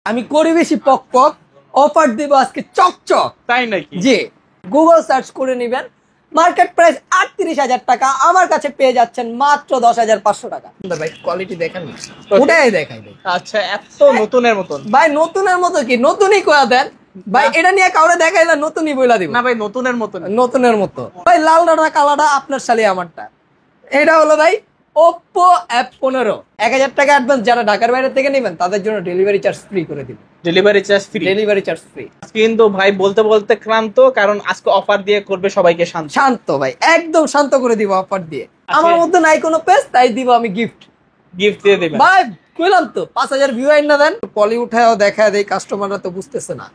আমি করি বেশি পক পক, অফার দিব আজকে চকচক। তাই নাকি? জি, গুগল সার্চ করে নেবেন, মার্কেট প্রাইস 38,000 টাকা, আমার কাছে পেয়ে যাচ্ছেন মাত্র 10,500 টাকা। ভাই কোয়ালিটি দেখেন না, ওটাই দেখাই ভাই। আচ্ছা, এত নতুনের মতন ভাই নতুনের মতো কি, নতুনই কয়া দেন ভাই, এটা নিয়ে কাউরে দেখাইলে নতুনই বইলা দিব না ভাই, নতুনের মতন। নতুনের মতো ভাই। লাল ডাটা কালারটা আপনার সালি আমারটা। এটা হলো ভাই Oppo F15, 1,000 টাকা অ্যাডভান্স। যারা ঢাকার বাইরে থেকে নেবেন তাদের জন্য ডেলিভারি চার্জ ফ্রি করে দিব। Delivery charge free? Delivery charge free. কিন্তু ভাই বলতে বলতে ক্লান্ত, কারণ আজকে অফার দিয়ে করবে সবাইকে শান্ত। শান্ত ভাই, একদম শান্ত করে দিব অফার দিয়ে। আমার মধ্যে নাই কোনো পেজ, তাই দিব আমি গিফট। গিফট দিয়ে দিবেন ভাই? কইলাম তো 5,000 ভিউ আইন না দেন। পলি উঠাও দেখা দেই, কাস্টমাররা তো বুঝতেছে না,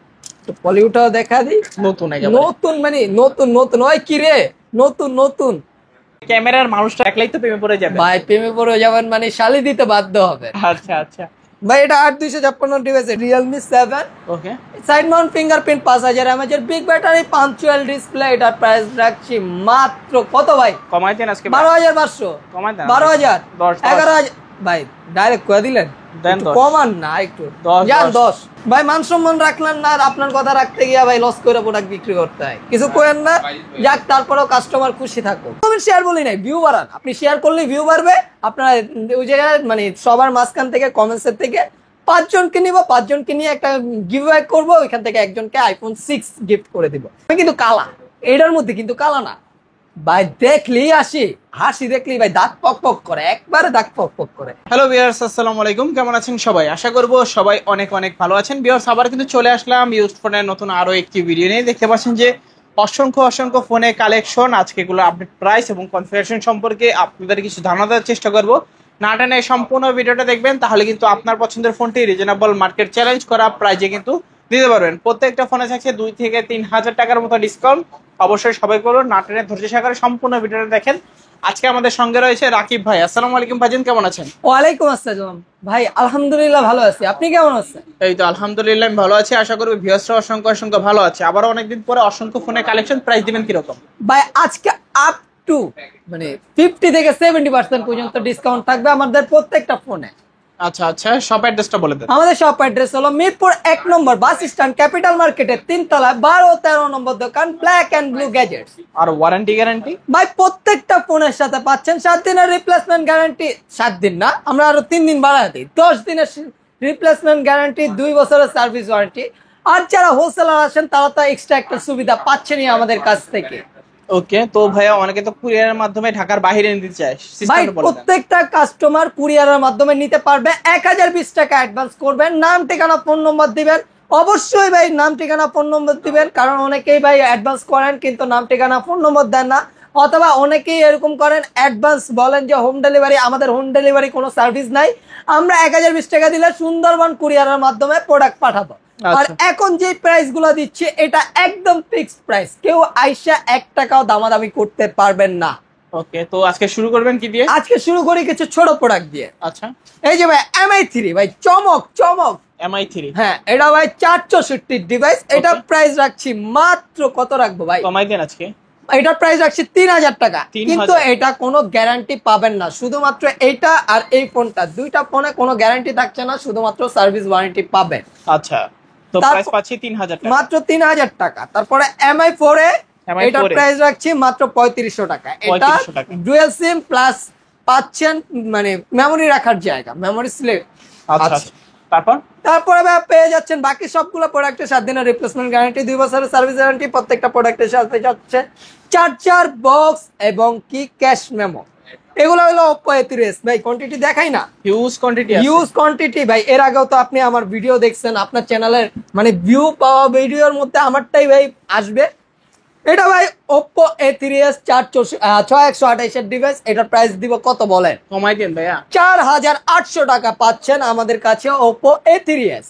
তো পলি উঠাও দেখা দেই। নতুন একেবারে নতুন মানে নতুন নতুন। ওই কি রে, নতুন নতুন। ক্যামেরার মানুষটা একলাই তো প্রেমে পড়ে যাবে ভাই প্রেমে পড়ে যাবেন মানে শালি দিতে বাধ্য হবে। আচ্ছা আচ্ছা, ভাই এটা 8256 device, Realme 7। Okay. Side mount fingerprint, 5000 mAh big battery, punch hole display. এটার প্রাইস রাখছি মাত্র কত ভাই? কমাই দেন আজকে 12,500। কমাই দেন 12,000, 10 11,000। ভাই ডাইরেক্ট করে দিলেন, দেন 10 কমান না একটু, 10 যান 10। ভাই মান সম্মান রাখলেন না, আর আপনার কথা রাখতে গিয়া ভাই লস করে প্রোডাক্ট বিক্রি করতে হয়। কিছু করেন না, যাক তারপরেও কাস্টমার খুশি থাকুক। আমি শেয়ার বলি নাই, ভিউ বাড়ান। আপনি শেয়ার করলে ভিউ বাড়বে। আপনার ওই জায়গায় মানে সবার মাঝখান থেকে কমেন্টসের থেকে 5 জনকে নিব, 5 জনকে নিয়ে একটা গিভ অ্যাওয়ে করবো। ওইখান থেকে একজনকে iPhone 6 গিফট করে দিব। আমি কিন্তু কালা, এটার মধ্যে কিন্তু কালা না ভাই। দেখলেই হাসি দেখলেই ভাই দাঁত পক পক করে, একবারে দাঁত পক পক করে। হ্যালো ভিউয়ার্স, আসসালামু আলাইকুম। কেমন আছেন সবাই? আশা করব সবাই অনেক অনেক ভালো আছেন। ভিউয়ার্স, আবার কিন্তু চলে আসলাম ইউজড ফোনের নতুন আরো একটি ভিডিও নিয়ে। দেখতে পাচ্ছেন যে অসংখ্য অসংখ্য ফোনে কালেকশন। আজকে এগুলো আপডেট প্রাইস এবং কনফিগারেশন সম্পর্কে আপনাদের কিছু ধারণা দেওয়ার চেষ্টা করব। না টেনে সম্পূর্ণ ভিডিওটা দেখবেন, তাহলে কিন্তু আপনার পছন্দের ফোনটি রিজনেবল মার্কেট চ্যালেঞ্জ করা প্রাইজে কিন্তু দিতে পারবেন। প্রত্যেকটা ফোনে থাকছে 2 থেকে 3,000 টাকার মতো ডিসকাউন্ট। অবশ্যই সবাই করুন, না টেনে ধৈর্য সহকারে সম্পূর্ণ ভিডিওটা দেখেন। আজকে আমাদের সঙ্গে রয়েছে রাকিব ভাই। আসসালামু আলাইকুম ভাইজান, কেমন আছেন? ওয়ালাইকুম আসসালাম ভাই, আলহামদুলিল্লাহ ভালো আছি। আপনি কেমন আছেন? এই তো আলহামদুলিল্লাহ আমি ভালো আছি। আশা করবো ভিউয়ার্সরা অসংখ্য অসংখ্য ভালো আছে। আবারও অনেকদিন পরে অসংখ্য ফোনের কালেকশন, প্রাইস দিবেন কিরকম? ভাই আজকে আপ টু মানে 50 থেকে 70% পর্যন্ত ডিসকাউন্ট থাকবে আমাদের প্রত্যেকটা ফোনে। আচ্ছা আচ্ছা, শপ অ্যাড্রেসটা বলে দেন। আমাদের শপ অ্যাড্রেস হলো Mirpur 1 number bus stand, capital মার্কেটের 3 তলায় 12-13 নম্বর দোকান, ব্ল্যাক এন্ড ব্লু গ্যাজেটস। আর ওয়ারেন্টি গ্যারান্টি? ভাই প্রত্যেকটা ফোনের সাথে পাচ্ছেন 7 দিনের রিপ্লেসমেন্ট গ্যারান্টি। 7 দিন না, আমরা আরো 3 দিন বাড়াই দিই। 10 দিনের রিপ্লেসমেন্ট গ্যারান্টি, 2 বছরের সার্ভিস ওয়ারেন্টি। আর যারা হোলসেলার আছেন তারা তো এক্সট্রা একটা সুবিধা পাচ্ছেনই আমাদের কাছ থেকে। ওকে, তো ভাইয়া অনেকে তো কুরিয়ারের মাধ্যমে ঢাকার বাইরে নিতে চায়, ভাই সিস্টেমটা বলে দেন। প্রত্যেকটা কাস্টমার কুরিয়ারের মাধ্যমে নিতে পারবে। 1020 টাকা অ্যাডভান্স করবেন, নাম ঠিকানা ফোন নম্বর দিবেন। অবশ্যই ভাই নাম ঠিকানা ফোন নম্বর দিবেন, কারণ অনেকেই ভাই অ্যাডভান্স করেন কিন্তু নাম ঠিকানা ফোন নম্বর দেন না, অথবা অনেকেই এরকম করেন অ্যাডভান্স বলেন যে হোম ডেলিভারি। আমাদের হোম ডেলিভারি কোনো সার্ভিস নাই। আমরা 1020 টাকা দিলে সুন্দরবন কুরিয়ারের মাধ্যমে প্রোডাক্ট পাঠাবো। আর এখন যে প্রাইস গুলো দিচ্ছে এটা একদম ফিক্সড প্রাইস, কেউ আইসা 1 টাকাও দামাদামি করতে পারবেন না। ওকে, তো আজকে শুরু করবেন কি দিয়ে? আজকে শুরু করি কিছু ছোট প্রোডাক্ট দিয়ে। আচ্ছা, এই যে ভাই MI3 ভাই, চমক চমক। MI3? হ্যাঁ, এটা ভাই 464 ডিভাইস। এটা প্রাইস রাখছি মাত্র কত রাখবো ভাই? কমাই দেন আজকে। এটা প্রাইস রাখছি 3,000 টাকা। 3,000? কিন্তু এটা কোনো গ্যারান্টি পাবেন না, শুধুমাত্র এইটা আর এই ফোনটা, দুইটা ফোনে কোনো গ্যারান্টি থাকছে না, শুধুমাত্র সার্ভিস ওয়ারেন্টি পাবেন। আচ্ছা, তো প্রাইস পাচ্ছি 3,000 টাকা, মাত্র 3,000 টাকা। তারপরে MI4 এ এটা প্রাইস রাখছি মাত্র 3500 টাকা। এটা ডুয়াল সিম প্লাস পাচ্ছেন মানে মেমোরি রাখার জায়গা, মেমোরি স্লেট। আচ্ছা, তারপরে পেয়ে যাচ্ছেন বাকি সবগুলো প্রোডাক্টের 7 দিনের রিপ্লেসমেন্ট গ্যারান্টি, 2 বছরের সার্ভিস গ্যারান্টি। প্রত্যেকটা প্রোডাক্টের সাথে যাচ্ছে চার্জার বক্স এবং কি ক্যাশ মেমো। এগুলো হলো Oppo A3s। ভাই কোয়ান্টিটি দেখাই না, হিউজ কোয়ান্টিটি আছে, হিউজ কোয়ান্টিটি ভাই। এর আগেও তো আপনি আমার ভিডিও দেখছেন, আপনার চ্যানেলের মানে ভিউ পাওয়া ভিডিওর মধ্যে আমারটাই ভাই আসবে। এটা ভাই Oppo A3s 6128 এর ডিভাইস। এটার প্রাইস দিব কত বলেন? কমাই দেন ভাইয়া। 4,800 টাকা পাচ্ছেন আমাদের কাছে Oppo A3s।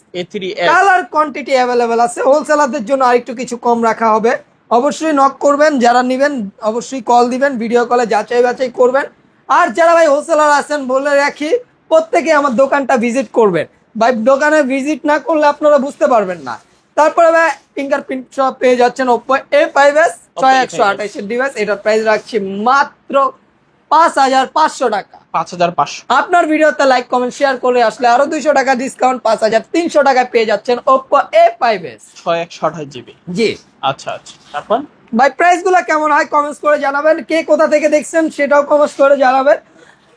Colour quantity available আছে। হোলসেলারদের জন্য আরেকটু কিছু কম রাখা হবে। অবশ্যই নক করবেন, যারা নেবেন অবশ্যই কল দিবেন, ভিডিও কলে যাচাই বাছাই করবেন। আর যারা ভাই হোলসেলার আছেন বলে রাখি, প্রত্যেকে আমার দোকানটা ভিজিট করবেন। ভাই দোকানে ভিজিট না করলে আপনারা বুঝতে পারবেন না। তারপরে ভাই ফিঙ্গারপ্রিন্ট সব পেয়ে যাচ্ছেন Oppo A5s 6128 এর ডিভাইস। এটার প্রাইস রাখছি মাত্র 5,500 টাকা। 5,500। আপনার ভিডিওতে লাইক কমেন্ট শেয়ার করে আসলে আরো 200 টাকা ডিসকাউন্ট, 5,300 টাকা পেয়ে যাচ্ছেন Oppo A5s 628GB। জি। আচ্ছা আচ্ছা, তারপর ভাই প্রাইস গুলা কেমন হয় কমেন্টস করে জানাবেন, কে কোথা থেকে দেখছেন সেটাও কমেন্টস করে জানাবেন।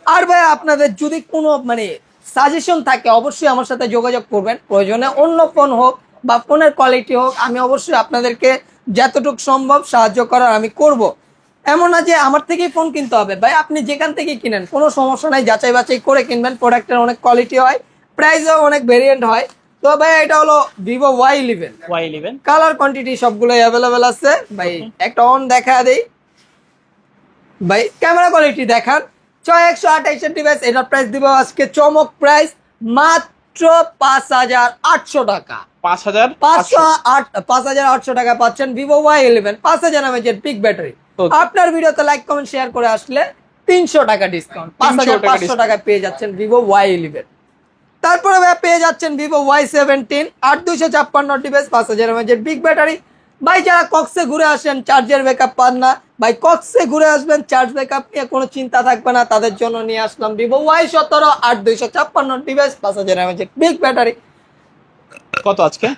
আর ভাই আপনাদের যদি কোনো সাজেশন থাকে অবশ্যই আমার সাথে যোগাযোগ করবেন, প্রয়োজনে অন্য ফোন হোক বা ফোনের কোয়ালিটি হোক, আমি অবশ্যই আপনাদেরকে যতটুকু সম্ভব সাহায্য করার আমি করব। এমন না যে আমার থেকেই ফোন কিনতে হবে, ভাই আপনি যেখান থেকে কিনেন কোনো সমস্যা নাই, যাচাই বাছাই করে কিনবেন। প্রোডাক্টের অনেক কোয়ালিটি হয়, প্রাইসও অনেক ভেরিয়েন্ট হয়। তো ভাই এটা হলো Vivo Y11 কালার কোয়ান্টিটি সবগুলোই অ্যাভেলেবেল আছে ভাই। একটা অন দেখা দেই ভাই, ক্যামেরা কোয়ালিটি দেখান। 6128 ডিভাইস, এটার প্রাইস দিব আজকে চমক প্রাইস মাত্র 5,800 টাকা। 5,800 টাকা পাচ্ছেন Vivo Y11 5000 mAh pick battery. আপনার ভিডিওতে লাইক কমেন্ট শেয়ার করে আসলে 300 টাকা ডিসকাউন্ট, 5,500 টাকা পেয়ে যাচ্ছেন Vivo Y11। তারপরে ভাই পেয়ে যাচ্ছেন Vivo Y17 8256 device 5000 mAh big battery. ভাই যারা কক্সে ঘুরে আসেন চার্জের ব্যাকআপ পান না, ভাই কক্সে ঘুরে আসবেন চার্জ ব্যাকআপ নিয়ে কোনো চিন্তা থাকবে না, তাদের জন্য নিয়ে আসলাম Vivo Y17 8256 device 5000 mAh big battery. কত আজকে?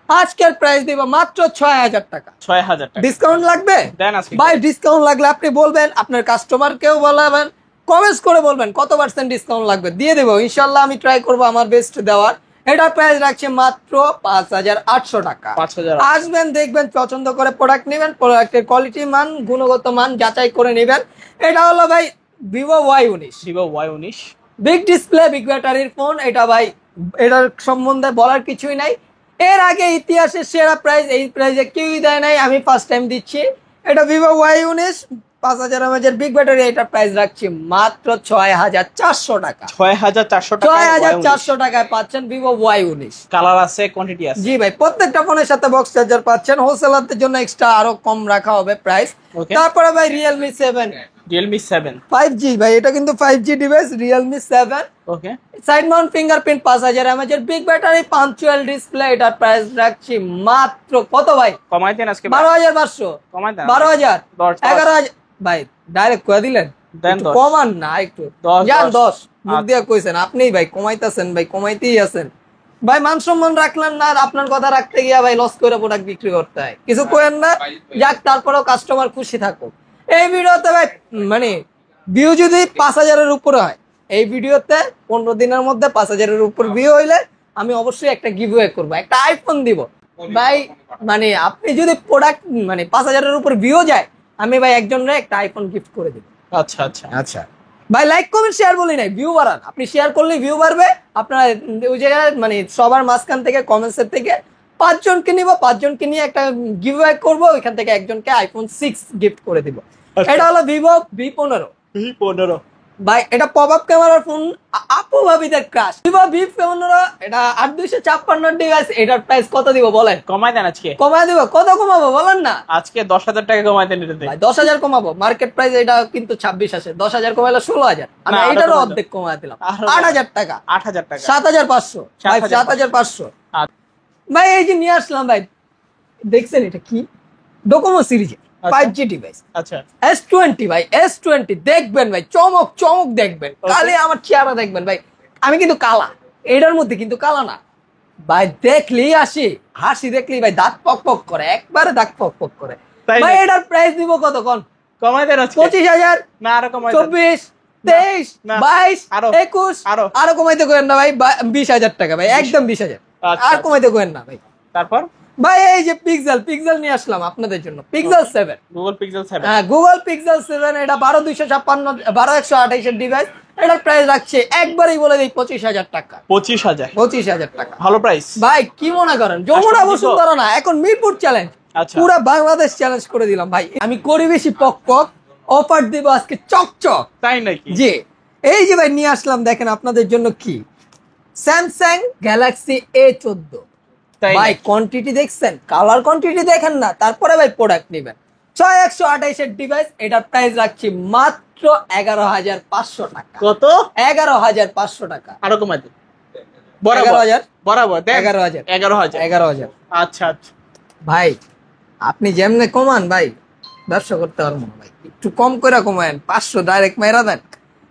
আজকের প্রাইস দিব মাত্র 6,000 টাকা। 6,000 টাকা ডিসকাউন্ট লাগবে? দেন আজকে ভাই ডিসকাউন্ট লাগলে আপনি বলবেন, আপনার কাস্টমারকেও বলাবেন, কমেন্টস করে বলবেন কত পার্সেন্ট ডিসকাউন্ট লাগবে, দিয়ে দেবো ইনশাল্লাহ। আমি ট্রাই করবো আমার বেস্ট দেওয়ার। এটার প্রাইস রাখছে মাত্র 5,800 টাকা। 5,000। আসবেন, দেখবেন, পছন্দ করে প্রোডাক্ট নেবেন, প্রোডাক্টের কোয়ালিটি মান গুণগত মান যাচাই করে নেবেন। এটা হলো ভাই Vivo Y19 big display big ব্যাটারির ফোন। এটা ভাই এটার সম্বন্ধে বলার কিছুই নাই। এর আগে ইতিহাসের সেরা প্রাইস এই প্রাইসে কেউই দেয় নাই, আমি ফার্স্ট টাইম দিচ্ছি। এটা Vivo Y19 5000 mAh big battery, এটা প্রাইস রাখছি মাত্র 6,400 টাকা। 6,400 টাকা। 6,400 টাকায় পাচ্ছেন Vivo Y19। কালার আছে, কোয়ান্টিটি আছে। জি ভাই, প্রত্যেকটা ফোনের সাথে বক্স চার্জার পাচ্ছেন। হোলসেলারদের জন্য এক্সট্রা আরো কম রাখা হবে প্রাইস। তারপরে ভাই Realme 7 5G ভাই, এটা কিন্তু 5G device Realme 7। Okay, side mount fingerprint 5000 mAh big battery punch hole display. এটার প্রাইস রাখছি মাত্র কত ভাই? কমাই দেন আজকে 12,500। কমাই দেন 12,000 11,000 ভাই ডাইরেক্ট কয়ে দিলেন, দেন 10 কমান না একটু 10 জান 10 মুখ দিয়া কইছেন আপনিই ভাই, কমাইতাছেন ভাই, কমাইতেই আছেন ভাই। মান সম্মান রাখলেন না, আর আপনার কথা রাখতে গিয়া ভাই লস করে প্রোডাক্ট বিক্রি করতে হয়, কিছু করেন না। যাক, তারপরেও কাস্টমার খুশি থাকুক। এই ভিডিওতে ভাই ভিউ যদি 5,000-এর উপরে হয়, এই ভিডিওতে 15 দিনের মধ্যে 5,000-এর উপর ভিউ হইলে আমি অবশ্যই একটা গিভওয়ে করবো, একটা আইফোন দিব ভাই। আপনি যদি প্রোডাক্ট 5,000-এর উপর ভিউ যায়, আমি ভাই একজনের একটা আইফোন গিফট করে দিব। আচ্ছা আচ্ছা আচ্ছা ভাই, লাইক কমেন্ট শেয়ার বলি নাই, ভিউ বাড়ান। আপনি শেয়ার করলে ভিউ বাড়বে। আপনার ওই জায়গায় সবার মাঝখান থেকে কমেন্টসের থেকে 5 জনকে নিব, 5 জনকে নিয়ে একটা গিভওয়ে করব, ওইখান থেকে একজনকে আইফোন 6 গিফট করে দিব। এটা হলো Vivo V15 ভাই, এটা পপ আপ ক্যামেরার ফোন, আপু ভাবিদের ক্রাশ। Vivo V15 এটা 8256 ডিভাইস। এটার প্রাইস কত দিব বলেন? কমাই দেন আজকে। কমাই দিব, কত কমাবো বলেন না? আজকে 10,000 টাকা কমাই দেন এটাতে। ভাই 10,000 কমাবো, মার্কেট প্রাইস এটা কিন্তু 26 আছে। 10,000 কমাইলে 16,000, আমি এটারও অর্ধেক কমাই দিলাম 8,000 টাকা। 8,000 টাকা 7,500 ভাই, 7,500 ভাই। এই যে নিয়ে আসলাম ভাই, দেখছেন এটা কি? Docomo series 5G device. আচ্ছা, S20 ভাই, S20 দেখবেন ভাই, চমক চমক দেখবেন, কালে আমার চেহারা দেখবেন ভাই। আমি কিন্তু কালা, এটার মধ্যে কিন্তু কালা না ভাই। দেখলেই হাসি দেখলেই ভাই দাঁত পক পক করে, একবারে দাঁত পক পক করে ভাই। এটার প্রাইস দিব কত কোন? কমাই দেন আজকে। 25,000 না আরো কমাই দেন। 24 23 22 21 আরো কমাইতে করেন না ভাই। 20,000 টাকা ভাই, একদম 20,000। আর কমাইতে করেন না ভাই। তারপর ভাই এই যে পিক্সেল নিয়ে আসলাম আপনাদের জন্য, Pixel 7। Google Pixel 7। হ্যাঁ, Google Pixel 7 এটা 12,256 ডিভাইস। এটার প্রাইস রাখছে একবারই বলে দিই 25,000 টাকা। 25,000 টাকা ভালো প্রাইস ভাই। কি মনে করেন যমুনা বসুন্ধরা না, এখন মিরপুর চ্যালেঞ্জ, পুরো বাংলাদেশ চ্যালেঞ্জ করে দিলাম ভাই। আমি করি বেশি পক পক, অফার দিব আজকে চকচক, তাই নাকি? জি। এই যে ভাই নিয়ে আসলাম, দেখেন আপনাদের জন্য কি, Samsung Galaxy A14 ভাই। কোয়ান্টিটি দেখছেন, কালার কোয়ান্টিটি দেখেন না, তারপরে ভাই প্রোডাক্ট নেবেন। 6128 ডিভাইস। এটার প্রাইস রাখছি মাত্র 11,500 টাকা। কত? 11,500 টাকা। আরো কমাই দেন। 11,000 বরাবর 11,000 11,000।11,000 আচ্ছা আচ্ছা ভাই, আপনি যেমনে কমান ভাই, ব্যবসা করতে পারবো না ভাই, একটু কম করে কমায়েন, 500 ডাইরেক্ট মাইরা দেন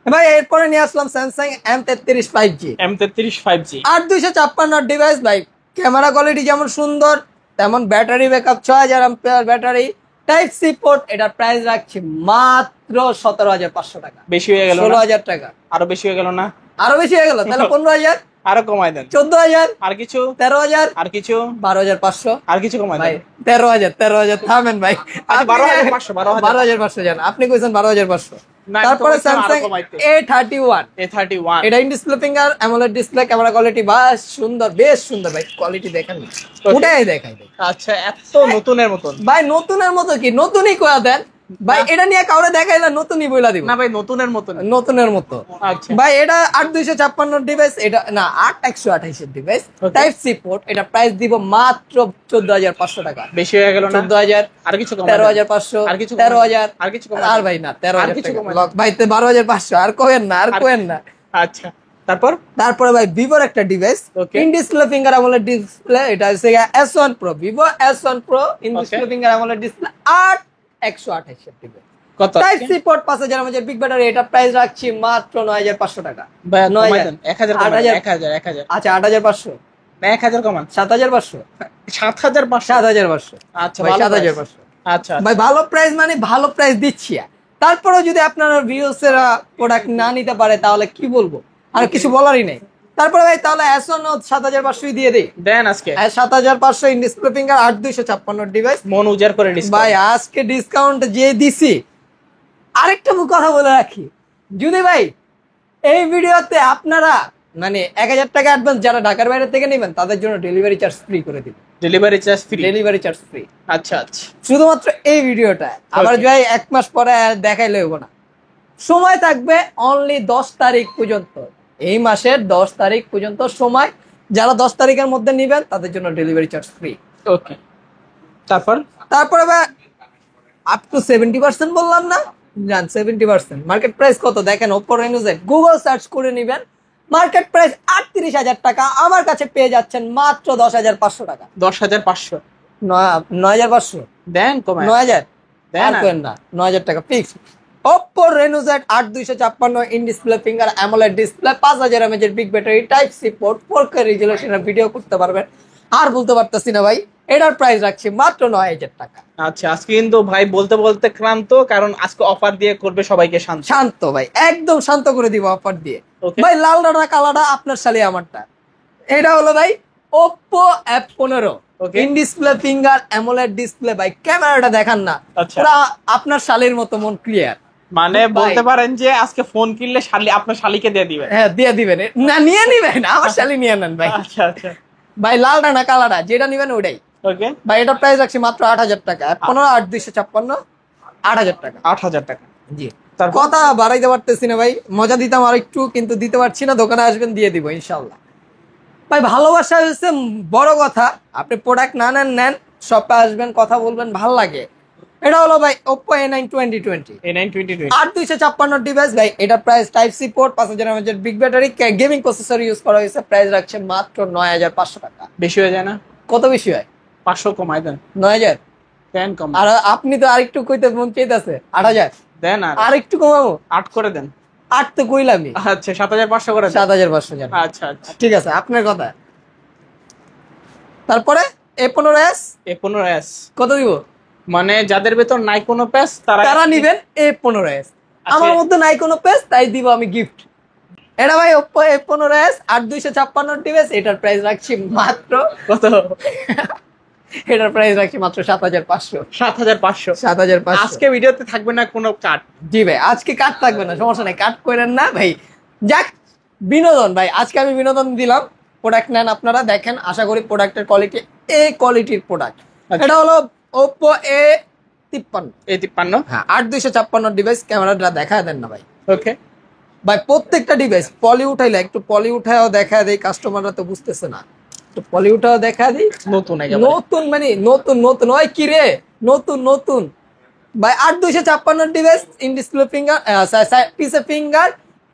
ভাই। এরপরে নিয়ে আসলাম Samsung M33 5G। M33 5G 8256 device ভাই, ক্যামেরা কোয়ালিটি যেমন সুন্দর তেমন battery backup 6000 ampere battery, type C port. এটার প্রাইস রাখছি মাত্র 17500 টাকা। বেশি হয়ে গেল না? 16000 টাকা। আরো বেশি হয়ে গেল না? আরো বেশি হয়ে গেল তাহলে 15000, আরো কমায় দেন। 14000, আর কিছু? 13000, আর কিছু? 12500, আর কিছু কমায় ভাই দেন। 13000 থামেন ভাই। আচ্ছা, 12500, 12500 জান, আপনি কইছেন 12500। না, তারপরে আমি তো বলছিলাম আরো স্যামসাং কমাইতে। A31, A31 এটা in display finger AMOLED display, camera quality বাস সুন্দর, বেশ সুন্দর ভাই, কোয়ালিটি দেখেন না, ওটাই দেখাই ভাই। আচ্ছা, এত নতুনের মতন? ভাই নতুনের মতো কি, নতুনই কয়া দেন ভাই, এটা নিয়ে কাউরে দেখাইলে নতুনই বইলা দিব না ভাই, নতুনের মতন। নতুনের মতো। আচ্ছা ভাই এটা 8256 ডিভাইস, এটা না 8128 এর device, Okay. Type C port. এটা প্রাইস দিব মাত্র 14500 টাকা। বেশি হয়ে গেল না? 14000, আর কিছু কমায় দেন। 13500, আর কিছু কমায় দেন। 13000, আর কিছু কমায় আর দেন। ভাই না আর 13000 কিছু টাকা কমায় লক ভাই, 12500 আর কোয়েন না, আর কোয়েন না। আচ্ছা, তারপর? তারপরে ভাই ভিভোর একটা device, Okay. In display finger AMOLED display, এটা হচ্ছে S1 Pro, Vivo S1 Pro in display finger AMOLED display 8128 এর ডিভাইস, কত? Type C port 5000 mAh big battery. এটা প্রাইস রাখছি মাত্র 9500 টাকা। ভাই কমায় 9000, দেন। 1000 কমায় দেন। 1000 আচ্ছা 8500, না 1000 কমান। 7500, 7500। 7500, আচ্ছা, ভাই ভালো 7500। আচ্ছা ভাই ভালো প্রাইস মানে ভালো প্রাইস দিচ্ছি। তারপরেও যদি আপনারা ভিউস এর প্রোডাক্ট না নিতে পারে তাহলে কি বলবো, আর কিছু বলারই নেই। তারপরে ভাই তাহলে S1 7500 দিয়ে দেই। দেন আজকে 7500 ইন ডিসপ্লে ফিঙ্গার 8256 ডিভাইস। মন উজাড় করে ডিসকাউন্ট। ভাই আজকে ডিসকাউন্ট যে দিছি, আরেকটা কথা বলে রাখি, যদি ভাই এই ভিডিওতে আপনারা মানে 1000 টাকা অ্যাডভান্স যারা ঢাকার বাইরে থেকে নেবেন তাদের জন্য ডেলিভারি চার্জ ফ্রি করে দিব। Delivery charge free? Delivery charge free. আচ্ছা আচ্ছা, শুধুমাত্র এই ভিডিওটা। আবার যাই 1 মাস পরে দেখাইলে হইব না, সময় থাকবে অনলি 10 তারিখ পর্যন্ত, এই মাসের 10 তারিখ পর্যন্ত সময়। যারা 10 তারিখের মধ্যে নেবেন তাদের জন্য ডেলিভারি চার্জ ফ্রি। ওকে, তারপর? তারপরে আপ টু 70% বললাম না, জান 70%। মার্কেট প্রাইস কত দেখেন, Oppo Reno Z Google search করে নেবেন, মার্কেট প্রাইস 38000 টাকা, আমার কাছে পেয়ে যাচ্ছেন মাত্র 10500 টাকা। 10500? 9500, দেন কমায়। 9000 দেন আর আর। করেন না, 9000 টাকা fix. Oppo Reno Z 8256 in display finger AMOLED display, 5000 mAh এর big battery, type C port, 4K রেজোলিউশনের ভিডিও করতে পারবেন। আর বলতে পারতেছি না ভাই, এটার প্রাইস রাখছি মাত্র 9000 টাকা। আচ্ছা, আজকে কিন্তু ভাই বলতে বলতে ক্লান্ত, কারণ আজকে অফার দিয়ে করবে সবাইকে শান্ত। শান্ত ভাই, একদম শান্ত করে দিব অফার দিয়ে। Okay. ভাই লাল ডানা কালাটা আপনার শালি আমারটা। এটা হলো ভাই Oppo F15 Okay. In display finger AMOLED display. ভাই ক্যামেরাটা দেখান না, আচ্ছা। পুরা আপনার শালির মতো মন ক্লিয়ার। মানে ভাই। বলতে পারেন যে আজকে ফোন কিনলে আপনার শালিকে দিয়ে দিবেন। হ্যাঁ দিয়ে দিবেন, না নিয়ে নিবেন, আমার শালি নিয়ে নেন ভাই। আচ্ছা আচ্ছা, ভাই লাল ডানা কালাটা যেটা নিবেন ওটাই। ওকে। ভাই এটা প্রাইস রাখছি মাত্র 8000 টাকা। F15 8256, 8000 টাকা। 8000 টাকা। জি, তারপর? কথা বাড়াইতে পারতেছি না ভাই, মজা দিতাম আর একটু, কিন্তু দিতে পারছি না। দোকানে আসবেন দিয়ে দিব ইনশাল্লাহ। ভাই ভালোবাসা হচ্ছে বড় কথা, আপনি প্রোডাক্ট না নেন নেন, শপে আসবেন কথা বলবেন, ভাল লাগে। এটা হলো ভাই Oppo A9 2020 A9 2020 8256 ডিভাইস। ভাই এটা price type C port, 5000 mAh big battery, gaming processor use করা হয়েছে। প্রাইস রাখছে মাত্র 9500 টাকা। বেশি হয়ে যায় না? কত বেশি হয়? 500 কমায় দেন। 9000। দেন কম। আর আপনি তো আরেকটু কইতে মন চাইতেছে 8000, দেন আর আর একটু কমাবো। 8 করে দেন। 8 তো কইলামই, আচ্ছা, 7500 করে দেন। 7500 জান। আচ্ছা আচ্ছা, ঠিক আছে আপনার কথা। তারপরে A15s A15s কত দিব? মানে যাদের ভেতর নাই কোনো প্যাচ তারা নিবেন A15s। আচ্ছা। আমার মধ্যে নাই কোনো পেজ, তাই দিব আমি গিফট। এটা ভাই Oppo A15s 8256 ডিভাইস। এটার প্রাইস রাখছি মাত্র কত? এটার প্রাইস রাখছি মাত্র 7500। 7500। 7500 আজকে ভিডিওতে থাকবে না কোনো কাট। জি ভাই, আজকে কাট থাকবে না, সমস্যা নাই, কাট করেন না ভাই। যাক বিনোদন ভাই, আজকে আমি বিনোদন দিলাম। প্রোডাক্ট নেন আপনারা, দেখেন, আশা করি প্রোডাক্টের কোয়ালিটি এই কোয়ালিটির প্রোডাক্ট। আচ্ছা। এটা হলো Oppo A53। A53? হ্যাঁ 8256 ডিভাইস। ক্যামেরাটা দেখায় দেন না ভাই। ওকে। ভাই প্রত্যেকটা ডিভাইস পলি উঠাইলে একটু পলি উঠায়ও দেখা দেয়, কাস্টমাররা তো বুঝতেছে না, তো পলি উঠাও দেখা দিই। নতুন একেবারে। নতুন মানে নতুন নতুন, ওই কি রে নতুন নতুন ভাই। 8256 ডিভাইস, ইন ডিসপ্লে ফিঙ্গার, পিসে finger,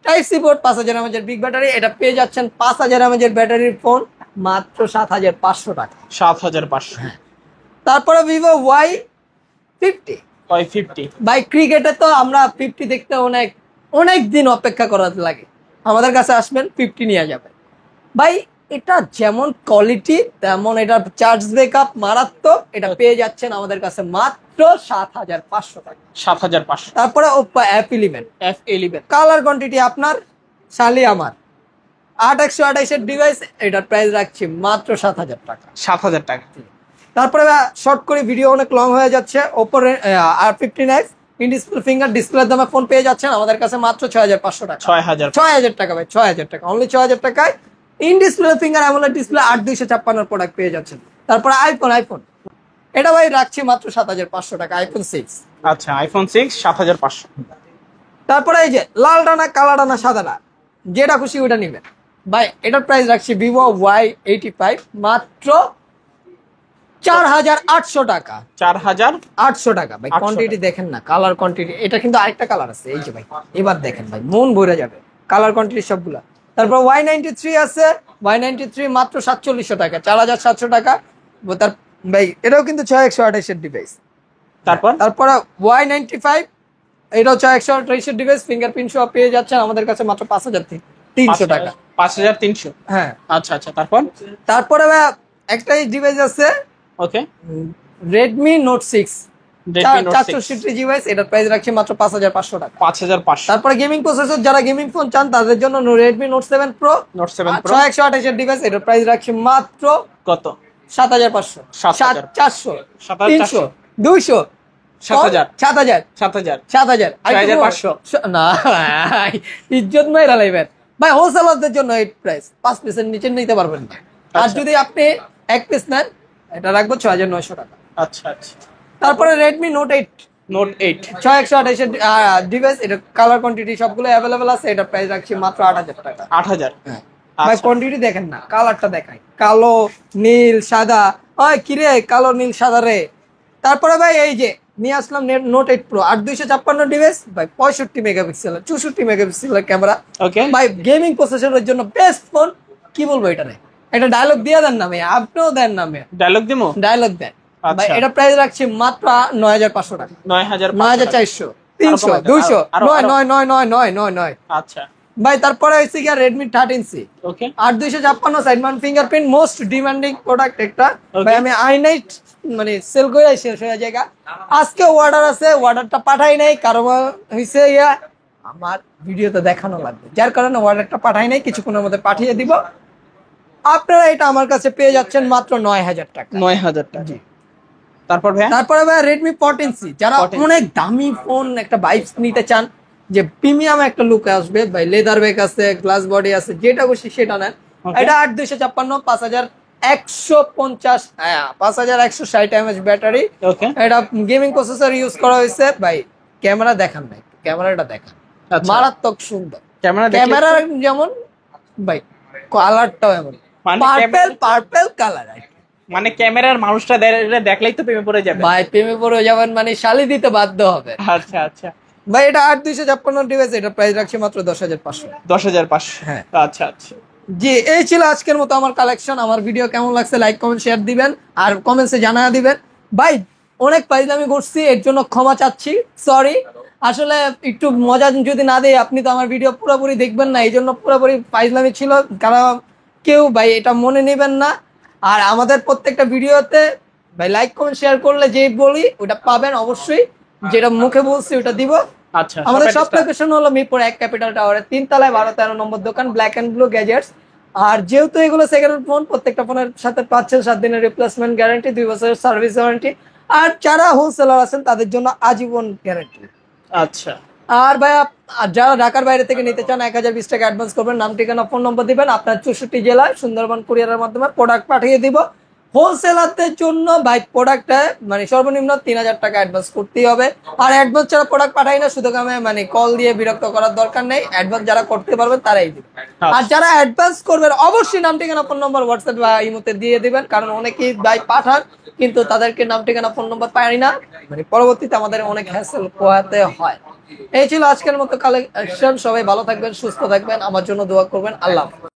type C port, 5000 mAh big battery. এটা পেয়ে যাচ্ছেন 5000 mAh ব্যাটারির ফোন মাত্র 7500 টাকা। 7500। তারপরে Vivo Y50 550 ভাই ক্রিকেটে তো আমরা 50 দেখতে অনেক অনেক দিন অপেক্ষা করা লাগে, আমাদের কাছে আসবেন 50 নিয়ে যাবেন ভাই। এটা যেমন কোয়ালিটি তেমন এটা চার্জ ব্যাকআপ মারাত্মক, এটা পেয়ে যাচ্ছেন আমাদের কাছে মাত্র 7500 টাকা। 7500। তারপরে Oppo F11 F11 colour quantity আপনার শালি আমার 8128 এর ডিভাইস, এটার প্রাইস রাখছি মাত্র 7000 টাকা। 7000 টাকা। তারপরে শর্ট করে ভিডিও অনেক লং হয়ে যাচ্ছে, Oppo R15X in display finger ডিসপ্লের দামে ফোন পেয়ে যাচ্ছেন আমাদের কাছে মাত্র 6500 টাকা। 6000 টাকা ভাই, 6000 টাকা, অনলি 6000 টাকায় in display finger AMOLED display 8256 এর প্রোডাক্ট পেয়ে যাচ্ছেন। তারপরে আইফোন এটা ভাই রাখছি মাত্র 7500 টাকা, আইফোন 6। আচ্ছা, আইফোন 6 7500। তারপরে এই যে লাল ডানা কালা ডানা সাদা ডানা যেটা খুশি ওটা নেবেন ভাই, এটার প্রাইস রাখছি Vivo Y85 মাত্র 4800 টাকা। 4800 টাকা ভাই। 800 কোয়ান্টিটি দেখেন না, কালার কোয়ান্টিটি, এটা কিন্তু আরেকটা কালার আছে এই যে ভাই, এবার দেখেন ভাই মন ভরে যাবে কালার কোয়ান্টিটি সবগুলা। তারপর Y93 আছে, Y93 মাত্র 4700 টাকা, 4700 টাকা। তার ভাই এটাও কিন্তু 6128 এর ডিভাইস। তারপরে Y95 এটাও 6128 এর ডিভাইস, ফিঙ্গারপ্রিন্ট সহ পেয়ে যাচ্ছেন আমাদের কাছে মাত্র 5300 টাকা। 5300। হ্যাঁ আচ্ছা, তারপরে ভাই একটা ডিভাইস আছে, ওকে, Redmi Note 6 Redmi Note 6 460 device, এটার প্রাইস রাখছি মাত্র 5500 টাকা। 5500। তারপরে গেমিং প্রসেসর, যারা গেমিং ফোন চান তাদের জন্য Redmi Note 7 Pro 6128 এর ডিভাইস, এটার প্রাইস রাখছি মাত্র কত? 7500 7400 300 200 7000 7000 7500 না ভাই, ইজ্জত মাইরা লাইবেন ভাই। হোলসেলারদের জন্য এই প্রাইস 5 পিসের নিচে নিতে পারবেন না। আর যদি আপনি এক পিস নেন এটা রাখবো 6900 টাকা। আচ্ছা। তারপরে Redmi Note 8 6128 এর ডিভাইস, এটা কালার কোয়ান্টিটি সবগুলো অ্যাভেলেবেল আছে, এটা প্রাইস রাখছি মাত্র 8000 টাকা। 8000। ভাই কোয়ান্টিটি দেখেন না, কালারটা দেখাই, কালো নীল সাদা, ওই কিরে কালো নীল সাদা রে। তারপরে ভাই এই যে নিয়ে আসলাম Note 8 Pro 8256 ডিভাইস ভাই, 65 মেগাপিক্সেল 64 মেগাপিক্সেলের ক্যামেরা। ওকে ভাই গেমিং প্রসেসরের জন্য বেস্ট ফোন, কি বলবো এটা রে, এটা ডায়লগ দিয়ে দেন না ভাই, আপনিও দেন না ভাই, ডায়লগ দেন ভাই। এটা প্রাইস রাখছি মাত্র 9500 টাকা। 9400 300 200 99999। আচ্ছা ভাই তারপরে হইছে কি Redmi 13C, ওকে, 8256 side mount fingerprint, most demanding product একটা ভাই। আমি আইনাইট মানে সেল করে শেষ হয়ে জায়গা, আজকে অর্ডার আছে, অর্ডারটা পাঠাই নাই কারণ হইছে ইয়া আমার ভিডিওতে দেখানো লাগবে, যার কারণে অর্ডারটা পাঠাই নাই, কিছুক্ষণের মধ্যে পাঠিয়ে দিব। আপনারা এটা আমার কাছে পেয়ে যাচ্ছেন মাত্র 9000 টাকা। 9000 টাকা। তারপরে ভাই Redmi 14C, যারা অনেক দামি ফোন একটা ভাইবস নিতে চান, যে প্রিমিয়াম একটা লুক আসবে ভাই, লেদার ব্যাগ আছে, গ্লাস বডি আছে, যেটা খুশি সেটা নেন। এটা 8256 5150 5160 mAh ব্যাটারি। এটা গেমিং প্রসেসর ইউজ করা হয়েছে ভাই। ক্যামেরা দেখান নাই, ক্যামেরাটা দেখান, মারাত্মক সুন্দর ক্যামেরা, যেমন ভাই কালারটাও এমন পার্পল কালার, মানে ক্যামেরার মানুষটা দেখলেই তো প্রেমে পড়ে যাবে ভাই, প্রেমে পড়ে যাবেন মানে শালি দিতে বাধ্য হবে। আচ্ছা ভাই এটা 8256 ডিভাইস, এটা প্রাইস রাখছি মাত্র 10500। 10500। হ্যাঁ আচ্ছা জি, এই ছিল আজকের মতো আমার কালেকশন। আমার ভিডিও কেমন লাগছে লাইক কমেন্ট শেয়ার দিবেন, আর কমেন্টসে জানায় দিবেন। ভাই অনেক ফাইজলামি করছি, এর জন্য ক্ষমা চাচ্ছি, সরি। আসলে একটু মজা যদি না দেয় আপনি তো আমার ভিডিও পুরোপুরি দেখবেন না, এই জন্য পুরোপুরি ফাইজলামি ছিল, কারণ কেউ ভাই এটা মনে নেবেন না। আর আমাদের প্রত্যেকটা ভিডিওতে ভাই লাইক কমেন্ট শেয়ার করলে যে বলি ওটা পাবেন অবশ্যই, যেটা মুখে বলছি ওটা দিব। আচ্ছা, আমাদের সব লোকেশন হলো মিরপুর 1 ক্যাপিটাল টাওয়ারের 3 তলায় 12-13 নম্বর দোকান, ব্ল্যাক এন্ড ব্লু গ্যাজেটস। আর যেহেতু এগুলো সেকেন্ড হ্যান্ড ফোন, প্রত্যেকটা ফোনের সাথে পাচ্ছেন 7 দিনের রিপ্লেসমেন্ট গ্যারান্টি, 2 বছরের সার্ভিস ওয়ারেন্টি, আর যারা হোলসেলার আছেন তাদের জন্য আজীবন গ্যারান্টি। আচ্ছা, আর ভাইয়া যারা ঢাকার বাইরে থেকে নিতে চান 1020 টাকা অ্যাডভান্স করবেন, নাম ঠিকানা ফোন নম্বর দিবেন, আপনার 64 জেলায় সুন্দরবন কুরিয়ারের মাধ্যমে প্রোডাক্ট পাঠিয়ে দিব। হোলসেলারদের জন্য ভাই প্রোডাক্টে মানে সর্বনিম্ন 3000 টাকা অ্যাডভান্স করতেই হবে। আর অ্যাডভান্স ছাড়া প্রোডাক্ট পাঠাই না, শুধু আমি মানে কল দিয়ে বিরক্ত করার দরকার নেই, অ্যাডভান্স যারা করতে পারবেন তারাই দিবেন। আর যারা অ্যাডভান্স করবেন অবশ্যই নাম ঠিকানা ফোন নম্বর হোয়াটসঅ্যাপ বা ইমোতে দিয়ে দিবেন, কারণ অনেকেই ভাই পাঠান কিন্তু তাদেরকে নাম ঠিকানা ফোন নম্বর পাই না, মানে পরবর্তীতে আমাদের অনেক হ্যাসেল পোহাতে হয়। এই ছিল আজকের মতো কালেকশন। সবাই ভালো থাকবেন, সুস্থ থাকবেন, আমার জন্য দোয়া করবেন। আল্লাহ।